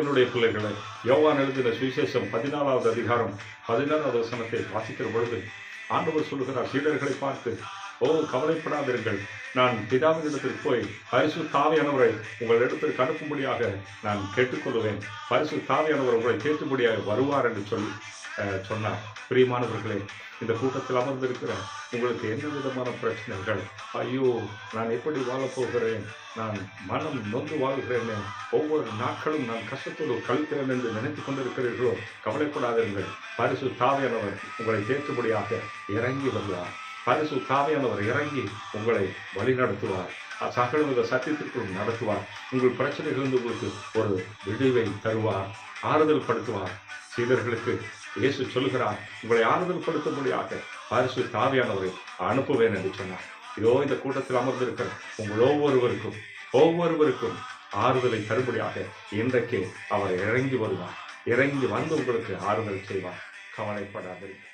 தேவனுடைய பிள்ளைகளை, யோவான் எழுதின சுவிசேஷம் 14வது அதிகாரம் 16வது வசனத்தை வாசிக்கிற பொழுது ஆண்டவர் சொல்லுகிறார் சீடர்களை பார்த்து, கவலைப்படாதீர்கள், நான் பிதாவினிடத்தில் போய் பரிசுத்த ஆவியானவரை உங்கள் இடத்திற்கு அனுப்பும்படியாக நான் கேட்டுக்கொள்வேன், பரிசுத்த ஆவியானவர் உங்களை கேட்டும்படியாக வருவார் என்று சொன்னார். பிரியமானவர்களே, இந்த கூட்டத்தில் அமர்ந்திருக்கிற உங்களுக்கு என்ன விதமான பிரச்சனைகள், ஐயோ நான் எப்படி வாழப்போகிறேன், நான் மனம் நொந்து வாழ்கிறேனே, ஒவ்வொரு நாட்களும் நான் கஷ்டத்தோடு கழிக்கிறேன் என்று நினைத்து கொண்டிருக்கிறீர்களோ, கவலைப்படாதீர்கள், பரிசுத்த ஆவியானவர் உங்களை தேற்றும்படியாக இறங்கி வருவார். பரிசுத்த ஆவியானவர் இறங்கி உங்களை வழி நடத்துவார், சகலவித சத்தியத்திற்குள் நடத்துவார். உங்கள் பிரச்சனைகளிலிருந்து உங்களுக்கு ஒரு விடிவை தருவார், ஆறுதல் படுத்துவார். சீடர்களுக்கு இயேசு சொல்லுகிறார், உங்களை ஆறுதல் படுத்தும்படியாக பரிசுத்த ஆவியானவரை அனுப்புவேன் என்று சொன்னார். இதோ இந்த கூட்டத்தில் அமர்ந்திருக்கிற உங்கள் ஒவ்வொருவருக்கும் ஆறுதலை தரும்படியாக இன்றைக்கு அவர் இறங்கி வருவார். இறங்கி வந்து உங்களுக்கு ஆறுதல் செய்வார். கவலைப்படாதீர்கள்.